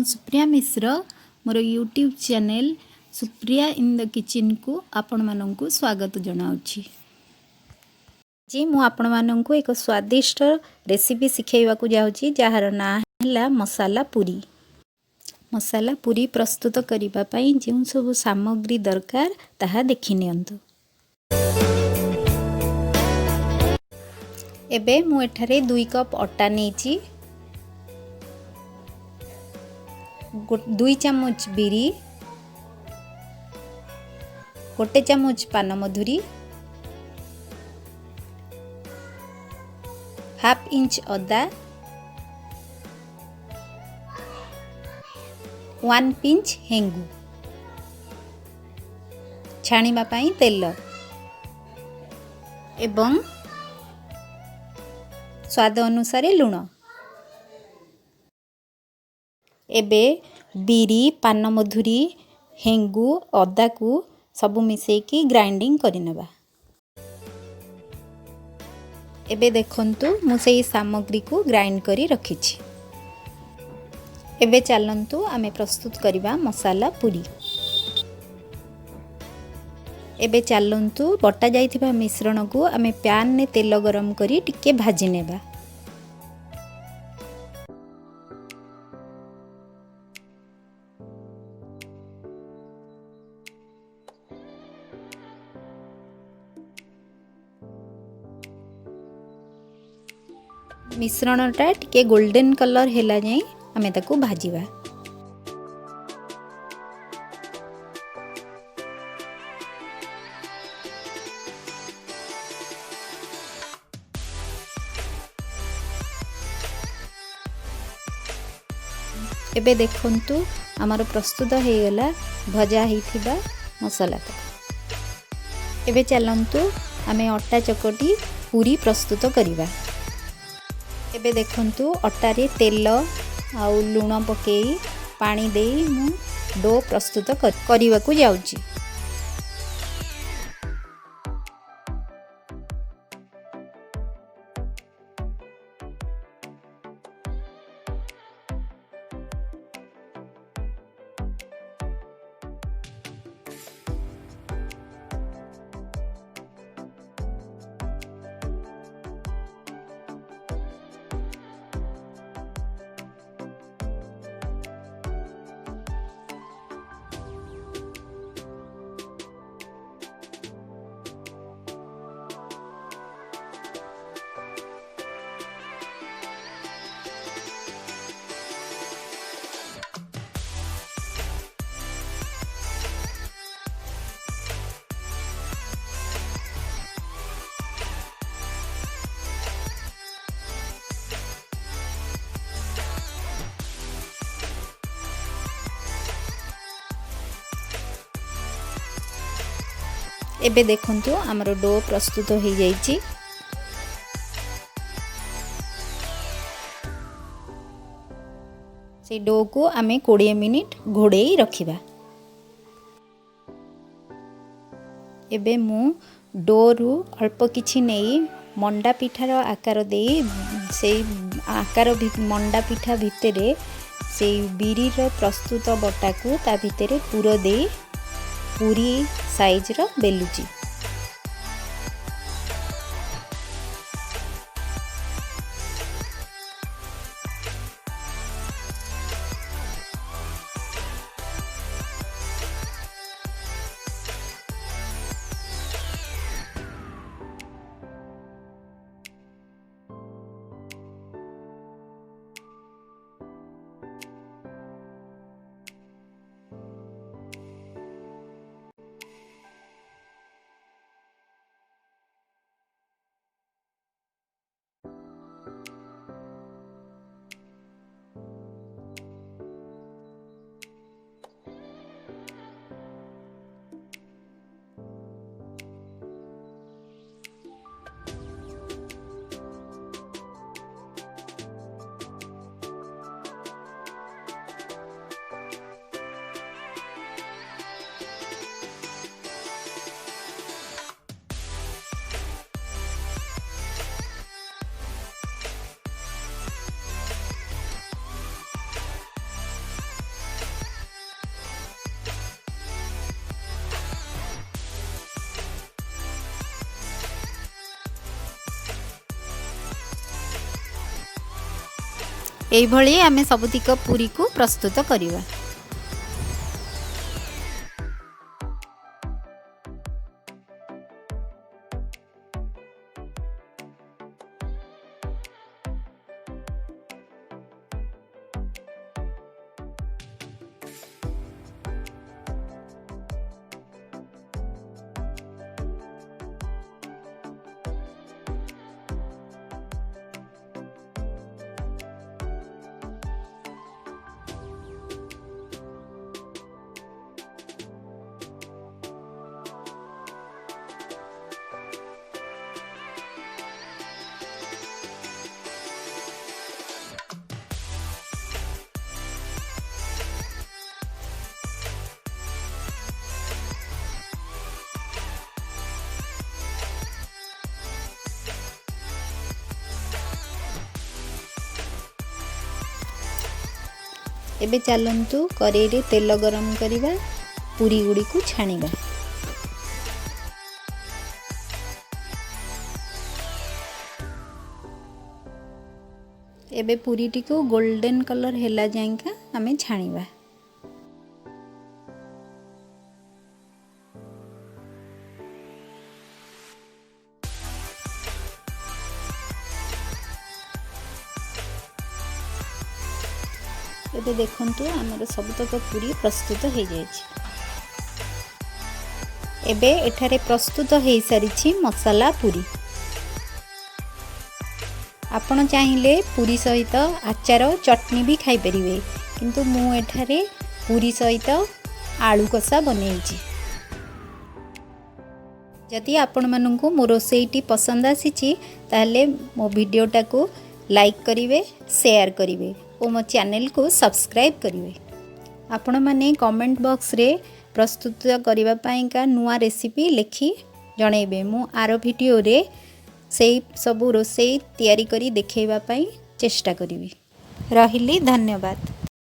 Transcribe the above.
Supriya Mishra more YouTube channel Supriya in the kitchen को आपण मानक स्वागत जनाऊँगी। जी मु आपण मानक एक स्वादिष्ट रेसिपी शिखेवा जाऊँगी जार ना है मसाला पूरी। मसाला पूरी प्रस्तुत करने जो सब सामग्री दरकार ताहा देखि नियंतु। एबे मु एठारे 2 कप अटा नेची, 2 चामच बिरी, 1 चामच पान मधुरी, हाफ इंच अदा, 1 पिंच हेंगु, छाणीबा पई तेल एवं स्वाद अनुसार लुण। एबे बिरी पान मधुरी हेंगु अदा को सब मिसेकी ग्राइंडिंग करिनेबा। एबे देखंतु मु सेही सामग्री को ग्राइंड करी रखिछि। एबे चलंतु आमे प्रस्तुत करिबा मसाला पूरी। एबे चलंतु बटा जाइथिबा मिश्रण को आमे पैन ने तेल गरम करी टिके भाजी नेबा। मिश्रणटा टिके गोल्डन कलर हैला जाई आमे ताकू भाजीबा। एबे देखंतु आमर प्रस्तुत हो गला भजा होइथिबा मसाला। एबे चलंतु आमे अटा चकटी पूरी प्रस्तुत करिबा। एबे देखंतु अटा रे तेल आउ लूण पकेई पानी देई मु डो प्रस्तुत करिवा को जाउची। एबे देखंतु हमर डो प्रस्तुत हो जाइछि। से डो को आमे 20 मिनिट घोड़ेई रखिबा। एबे मु डो रु अल्प किछि नेई मंडा पिठार आकार देई से आकार मंडा पिठा भितरे से बिरीर प्रस्तुत बटा को ता भितरे पूरा देई पूरी साइज रो बेलुची। एइभଳି आमे सबुतिक पूरी को प्रस्तुत करिवा। एबे चलंतु करेई रे तेल गरम करिवा, पूरी गुडी को छाणीबा। एबे पूरी टी को गोल्डन कलर हेला जायका आमे छाणीबा। एबे देखंतु हमर सबतक पूरी प्रस्तुत हो जाय छी। एबे एठारे प्रस्तुत हो सारिछि मसाला पूरी। आपण चाहिले पूरी सहित आचार चटनी भी खाई परिवे, किंतु मु एठारे पूरी सहित आलू कसा बनेइछि। जदि आपण माननकु मो रोसेईटी पसंद आसीछि ताले मो वीडियोटा को लाइक करिवे, शेयर करिवे और मो चैनल को सब्सक्राइब करिवे। आपण माने कमेंट बॉक्स रे प्रस्तुत करिवा पई का नुआ रेसिपी लिखि जणैबे। मु आरो वीडियो रे सेई सब रोसेई तयारी करी देखेबा पई चेष्टा करिवि। रहिली, धन्यवाद।